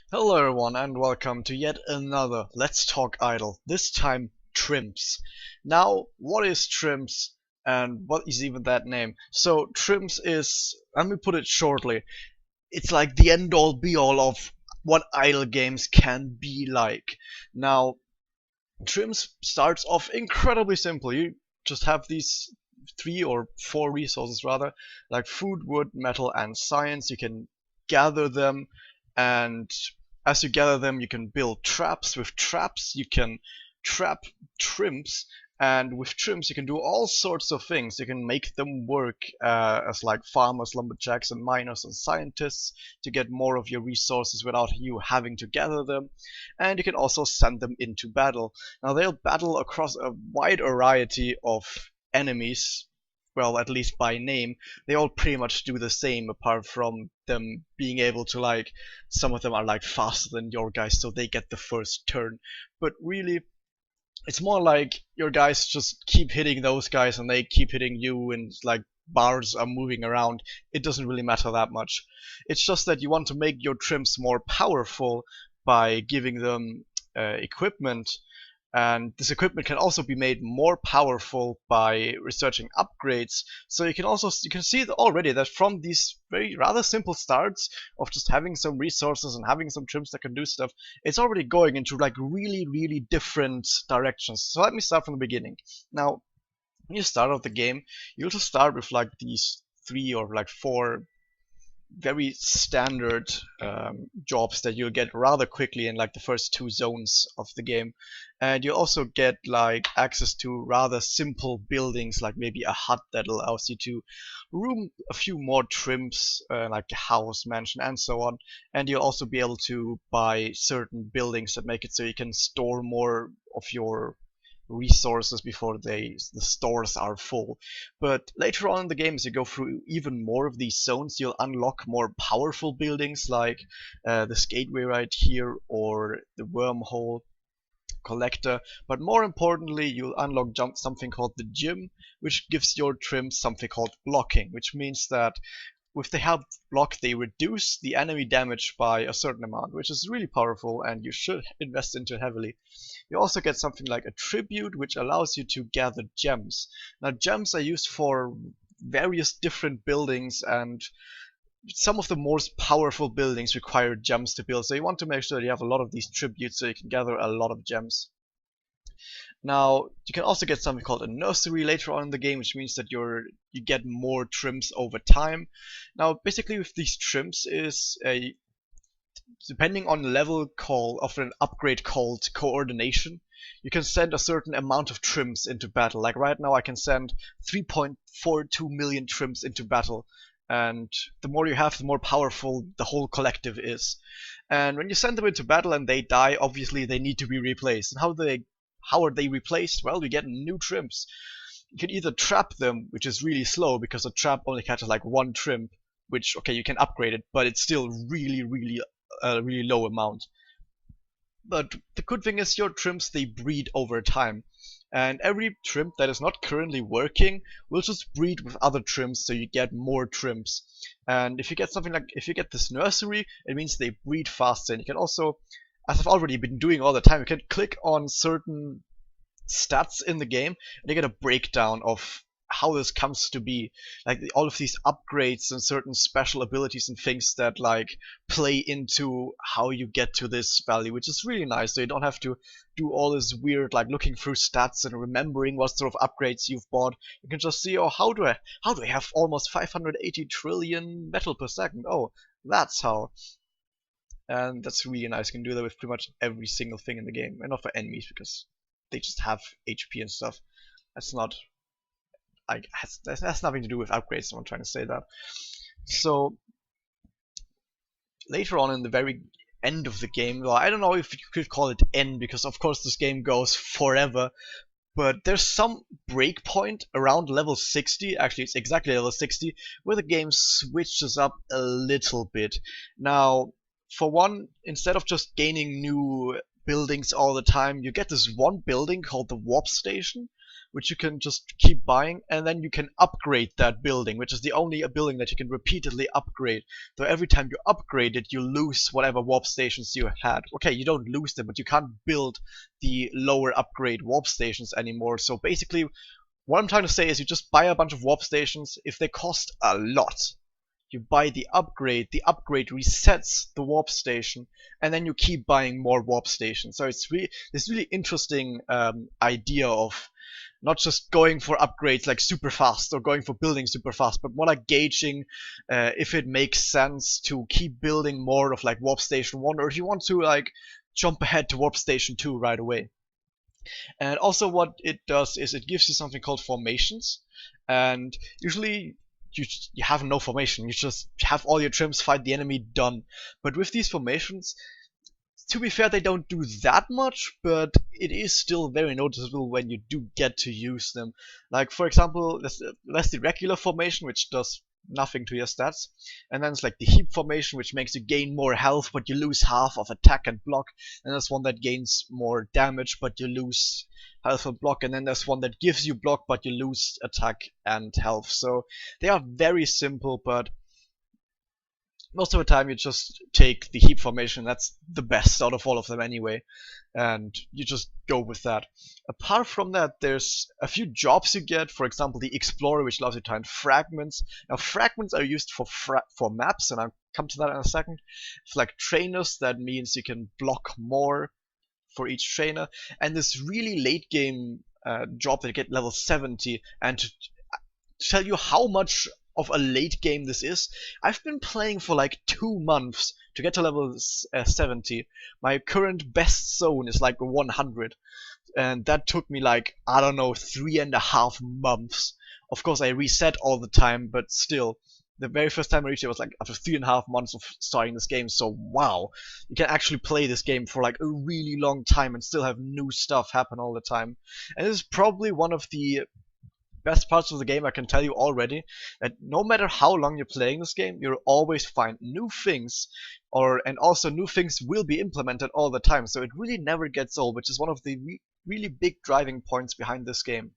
Hello everyone and welcome to yet another Let's Talk Idle, this time Trimps. Now, what is Trimps and what is even that name? So, Trimps is, let me put it shortly, it's like the end all be all of what idle games can be like. Now, Trimps starts off incredibly simple. You just have these three or four resources rather, like food, wood, metal, and science. You can gather them, and as you gather them, you can build traps. With traps, you can trap Trimps, and with Trimps, you can do all sorts of things. You can make them work as like farmers, lumberjacks, and miners and scientists to get more of your resources without you having to gather them. And you can also send them into battle. Now they'll battle across a wide variety of enemies. Well, at least by name, they all pretty much do the same, apart from them being able to, like, some of them are like faster than your guys, so they get the first turn. But really, it's more like your guys just keep hitting those guys and they keep hitting you, and like bars are moving around. It doesn't really matter that much. It's just that you want to make your Trimps more powerful by giving them equipment, and this equipment can also be made more powerful by researching upgrades. So you can see already that from these very rather simple starts of just having some resources and having some Trimps that can do stuff, it's already going into like really different directions. So let me start from the beginning. Now, when you start out the game, you'll just start with like these three or like four very standard jobs that you'll get rather quickly in like the first two zones of the game. And you also get like access to rather simple buildings, like maybe a hut that allows you to room a few more Trimps, like a house, mansion, and so on. And you'll also be able to buy certain buildings that make it so you can store more of your resources before the stores are full. But later on in the game, as you go through even more of these zones, you'll unlock more powerful buildings, like this gateway right here or the wormhole collector. But more importantly, you'll unlock something called the gym, which gives your Trimps something called blocking, which means that with the health block, they reduce the enemy damage by a certain amount, which is really powerful, and you should invest into it heavily. You also get something like a tribute, which allows you to gather gems. Now, gems are used for various different buildings, and some of the most powerful buildings require gems to build. So you want to make sure that you have a lot of these tributes so you can gather a lot of gems. Now, you can also get something called a nursery later on in the game, which means that you get more Trimps over time. Now, basically with these Trimps is a, depending on the level call of an upgrade called coordination, you can send a certain amount of Trimps into battle. Like right now I can send 3.42 million Trimps into battle, and the more you have, the more powerful the whole collective is. And when you send them into battle and they die, obviously they need to be replaced. And how are they replaced? Well, you get new Trimps. You can either trap them, which is really slow because a trap only catches like one Trimp, which, okay, you can upgrade it, but it's still really a really low amount. But the good thing is your Trimps, they breed over time. And every Trimp that is not currently working will just breed with other Trimps, so you get more Trimps. And if you get something like, if you get this nursery, it means they breed faster. And you can also, as I've already been doing all the time, you can click on certain stats in the game and you get a breakdown of how this comes to be, like all of these upgrades and certain special abilities and things that like play into how you get to this value, which is really nice. So you don't have to do all this weird like looking through stats and remembering what sort of upgrades you've bought. You can just see, oh, how do I have almost 580 trillion metal per second? Oh, that's how. And that's really nice. You can do that with pretty much every single thing in the game, and not for enemies because they just have HP and stuff. That's not, that has nothing to do with upgrades. I'm trying to say that. So later on in the very end of the game, well, I don't know if you could call it end because of course this game goes forever, but there's some breakpoint around level 60, actually it's exactly level 60, where the game switches up a little bit. Now, for one, instead of just gaining new buildings all the time. You get this one building called the warp station, which you can just keep buying, and then you can upgrade that building, which is the only building that you can repeatedly upgrade. So every time you upgrade it, you lose whatever warp stations you had. Okay, you don't lose them, but you can't build the lower upgrade warp stations anymore. So basically, what I'm trying to say is you just buy a bunch of warp stations. If they cost a lot, you buy the upgrade resets the warp station, and then you keep buying more warp stations. So it's really this really interesting idea of not just going for upgrades like super fast or going for building super fast, but more like gauging if it makes sense to keep building more of like warp station 1, or if you want to like jump ahead to warp station 2 right away. And also what it does is it gives you something called formations, and usually you have no formation, you just have all your trimps fight the enemy, done. But with these formations, to be fair, they don't do that much, but it is still very noticeable when you do get to use them. Like, for example, there's the regular formation, which does nothing to your stats, and then it's like the heap formation, which makes you gain more health, but you lose half of attack and block, and there's one that gains more damage, but you lose health and block, and then there's one that gives you block, but you lose attack and health. So they are very simple, but most of the time you just take the heap formation. That's the best out of all of them anyway, and you just go with that. Apart from that, there's a few jobs you get. For example, the Explorer, which allows you to find fragments. Now fragments are used for maps, and I'll come to that in a second. It's like trainers, that means you can block more for each trainer, and this really late game job that you get level 70. And to tell you how much of a late game this is, I've been playing for like 2 months to get to level 70. My current best zone is like 100, and that took me like, I don't know, 3.5 months. Of course I reset all the time, but still, the very first time I reached it was like after 3.5 months of starting this game. So wow, you can actually play this game for like a really long time and still have new stuff happen all the time. And this is probably one of the best parts of the game. I can tell you already that no matter how long you're playing this game, you'll always find new things, and also new things will be implemented all the time. So it really never gets old, which is one of the really big driving points behind this game.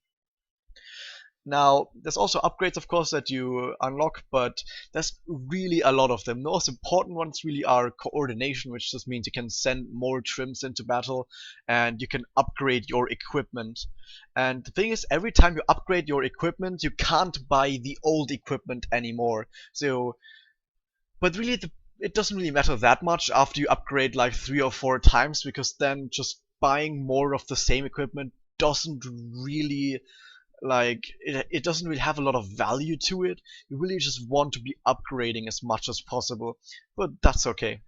Now, there's also upgrades, of course, that you unlock, but there's really a lot of them. The most important ones really are coordination, which just means you can send more trimps into battle, and you can upgrade your equipment. And the thing is, every time you upgrade your equipment, you can't buy the old equipment anymore. So, but really, it doesn't really matter that much after you upgrade like 3 or 4 times, because then just buying more of the same equipment doesn't really it doesn't really have a lot of value to it. You really just want to be upgrading as much as possible, but that's okay.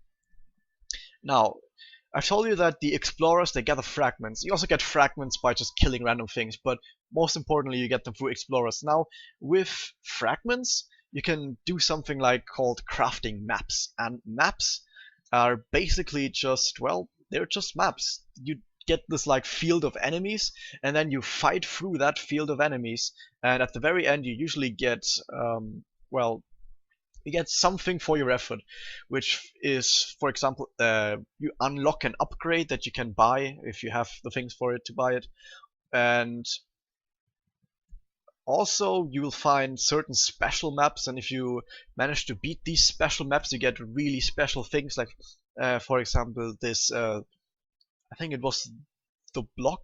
Now, I've told you that the explorers, they gather fragments. You also get fragments by just killing random things, but most importantly you get them through explorers. Now, with fragments, you can do something like called crafting maps, and maps are basically just, well, they're just maps. You get this like field of enemies, and then you fight through that field of enemies, and at the very end you usually get well, you get something for your effort, which is, for example, you unlock an upgrade that you can buy if you have the things for it to buy it, and also you will find certain special maps, and if you manage to beat these special maps you get really special things, like for example this I think it was the block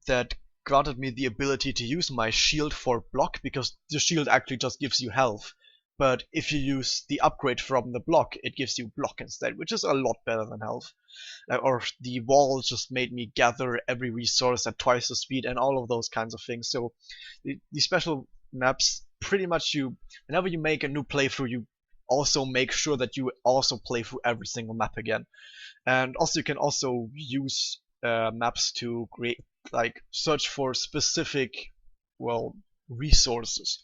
that granted me the ability to use my shield for block, because the shield actually just gives you health. But if you use the upgrade from the block, it gives you block instead, which is a lot better than health. Or the wall just made me gather every resource at twice the speed, and all of those kinds of things. So the special maps, pretty much whenever you make a new playthrough, you also make sure that you also play through every single map again. And also you can also use maps to create, like, search for specific, well, resources.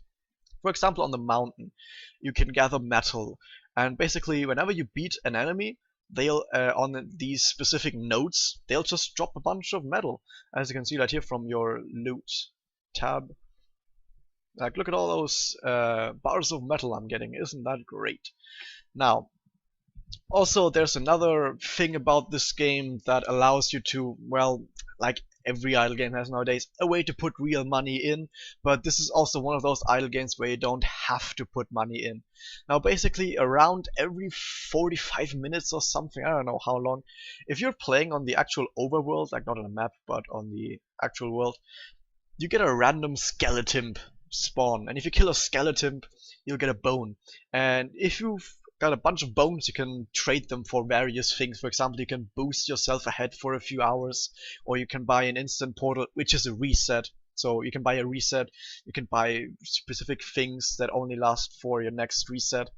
For example, on the mountain, you can gather metal, and basically whenever you beat an enemy, they'll on these specific nodes, they'll just drop a bunch of metal, as you can see right here from your loot tab. Like, look at all those bars of metal I'm getting. Isn't that great? Now, Also, there's another thing about this game that allows you to, well, like every idle game has nowadays, a way to put real money in, but this is also one of those idle games where you don't have to put money in. Now, basically, around every 45 minutes or something, I don't know how long, if you're playing on the actual overworld, like not on a map, but on the actual world, you get a random skeleton spawn, and if you kill a skeleton, you'll get a bone. And if you've got a bunch of bones, you can trade them for various things. For example, you can boost yourself ahead for a few hours, or you can buy an instant portal, which is a reset. So you can buy a reset, you can buy specific things that only last for your next reset.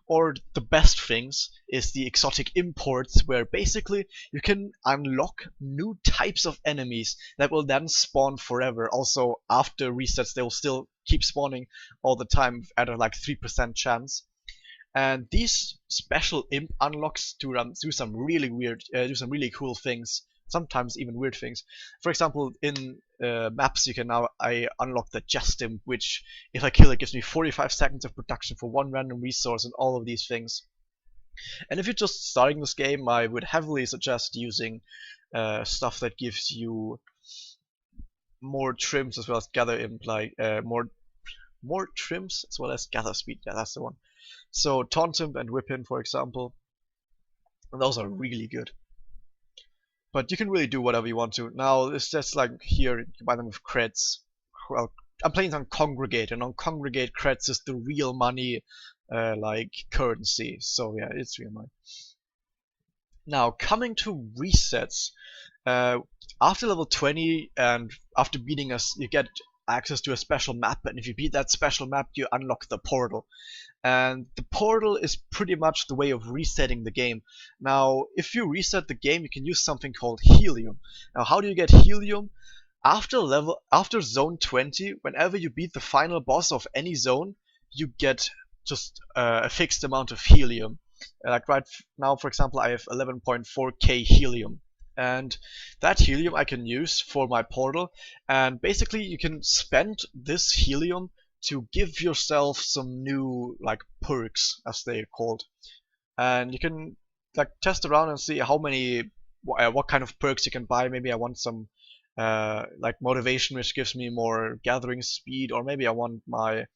Or the best things is the exotic imports, where basically you can unlock new types of enemies that will then spawn forever. Also, after resets, they will still keep spawning all the time at a like 3% chance. And these special imp unlocks to do some really weird, do some really cool things. Sometimes even weird things. For example, in maps, you can now I unlock the Just Imp, which if I kill it gives me 45 seconds of production for one random resource and all of these things. And if you're just starting this game, I would heavily suggest using stuff that gives you more trims as well as gather imp, like more trims as well as gather speed. Yeah, that's the one. So taunt imp and whip in, for example, and those are really good. But you can really do whatever you want to. Now, it's just like here, you can buy them with creds. Well, I'm playing on Congregate, and on Congregate, creds is the real money, like, currency. So yeah, it's real money. Now, coming to resets. Uh, After level 20 and after beating us, you get access to a special map, and if you beat that special map, you unlock the portal. And the portal is pretty much the way of resetting the game. Now, if you reset the game, you can use something called helium. Now, how do you get helium? After zone 20, whenever you beat the final boss of any zone, you get just a fixed amount of helium. Like right now, for example, I have 11.4k helium. And that helium I can use for my portal, and basically you can spend this helium to give yourself some new like perks, as they're called, and you can like test around and see how many what kind of perks you can buy. Maybe I want some like motivation, which gives me more gathering speed, or maybe I want my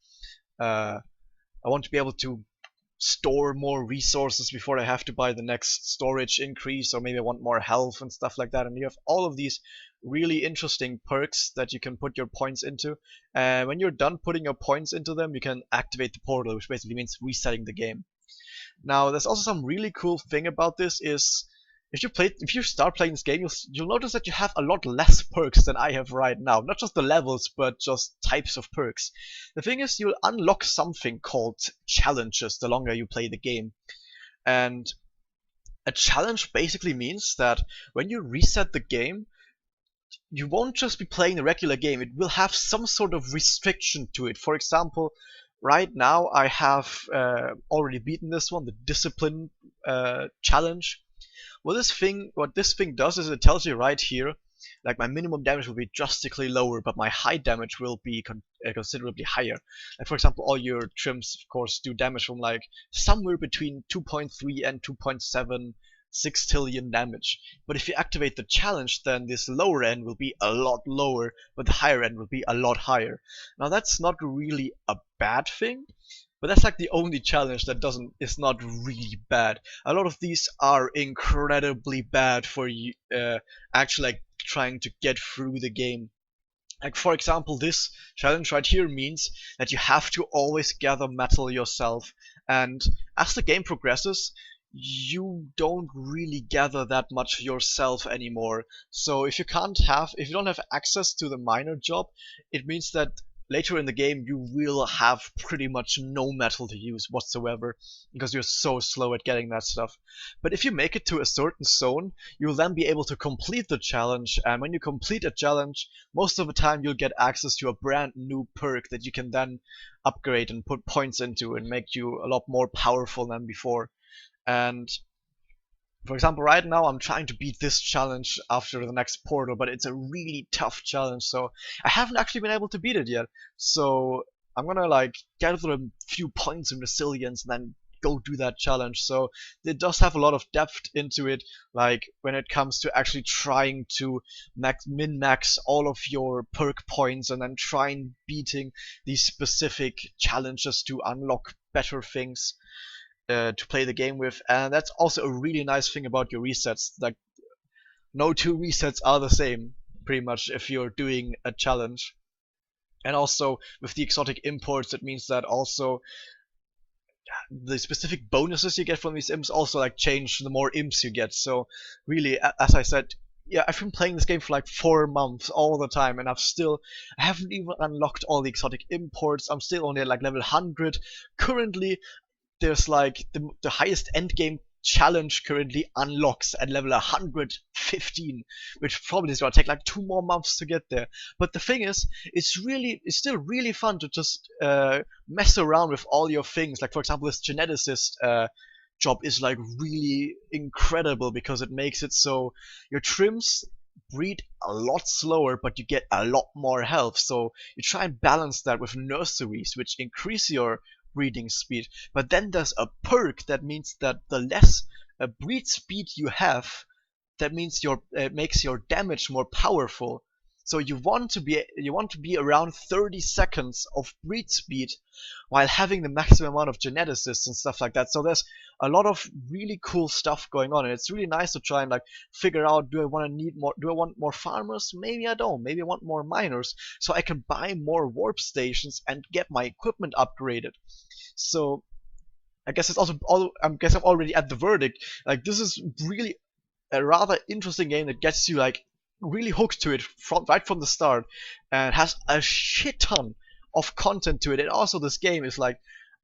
I want to be able to store more resources before I have to buy the next storage increase, or maybe I want more health and stuff like that. And you have all of these really interesting perks that you can put your points into. And when you're done putting your points into them, you can activate the portal, which basically means resetting the game. Now, there's also some really cool thing about this is if you start playing this game, you'll notice that you have a lot less perks than I have right now. Not just the levels, but just types of perks. The thing is, you'll unlock something called challenges the longer you play the game. And a challenge basically means that when you reset the game, you won't just be playing the regular game. It will have some sort of restriction to it. For example, right now I have already beaten this one, the discipline challenge. What this thing does is it tells you right here, like my minimum damage will be drastically lower, but my high damage will be considerably higher. Like for example, all your Trimps, of course, do damage from like somewhere between 2.3 and 2.7 sextillion damage. But if you activate the challenge, then this lower end will be a lot lower, but the higher end will be a lot higher. Now that's not really a bad thing, but that's like the only challenge that is not really bad. A lot of these are incredibly bad for you, actually like trying to get through the game. Like for example, this challenge right here means that you have to always gather metal yourself, and as the game progresses, you don't really gather that much yourself anymore. So if you don't have access to the miner job, it means that later in the game you will have pretty much no metal to use whatsoever, because you're so slow at getting that stuff. But if you make it to a certain zone, you'll then be able to complete the challenge, and when you complete a challenge, most of the time you'll get access to a brand new perk that you can then upgrade and put points into and make you a lot more powerful than before. And for example, right now I'm trying to beat this challenge after the next portal, but it's a really tough challenge, so I haven't actually been able to beat it yet. So I'm gonna like gather a few points in resilience and then go do that challenge. So it does have a lot of depth into it, like when it comes to actually trying to min-max all of your perk points and then trying beating these specific challenges to unlock better things to play the game with. And that's also a really nice thing about your resets. Like, no two resets are the same, pretty much, if you're doing a challenge. And also, with the exotic imports, it means that also the specific bonuses you get from these imps also like change the more imps you get. So really, as I said, yeah, I've been playing this game for like 4 months all the time, and I haven't even unlocked all the exotic imports. I'm still only at like level 100. Currently, there's like the highest end game challenge currently unlocks at level 115, which probably is gonna take like 2 more months to get there. But the thing is, it's still really fun to just mess around with all your things. Like, for example, this geneticist job is like really incredible because it makes it so your Trimps breed a lot slower, but you get a lot more health. So you try and balance that with nurseries, which increase your breeding speed. But then there's a perk that means that the less breed speed you have, that means it makes your damage more powerful. So you want to be around 30 seconds of breed speed while having the maximum amount of geneticists and stuff like that. So there's a lot of really cool stuff going on, and it's really nice to try and like figure out, do I want more farmers? Maybe I don't. Maybe I want more miners, so I can buy more warp stations and get my equipment upgraded. So I guess I'm already at the verdict. Like, this is really a rather interesting game that gets you like really hooked to it right from the start, and has a shit ton of content to it. And also, this game is like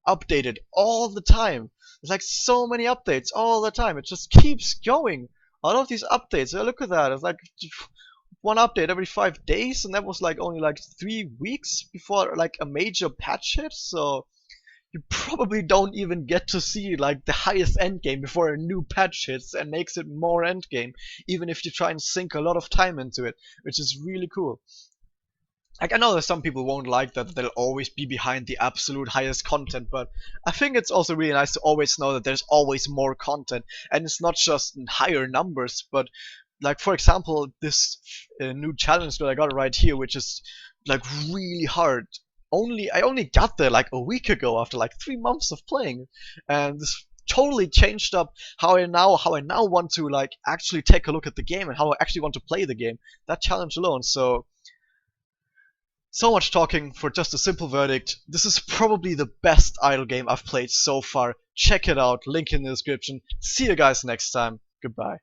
updated all the time. There's like so many updates all the time. It just keeps going. All of these updates. Look at that. It's like one update every 5 days, and that was like only like 3 weeks before like a major patch hit. So you probably don't even get to see like the highest endgame before a new patch hits and makes it more endgame, even if you try and sink a lot of time into it, which is really cool. Like, I know that some people won't like that they'll always be behind the absolute highest content, but I think it's also really nice to always know that there's always more content, and it's not just in higher numbers, but like, for example, this new challenge that I got right here, which is like really hard. I only got there like a week ago after like 3 months of playing, and this totally changed up how I now want to like actually take a look at the game and how I actually want to play the game. That challenge alone. So much talking for just a simple verdict. This is probably the best idle game I've played so far. Check it out, link in the description. See you guys next time. Goodbye.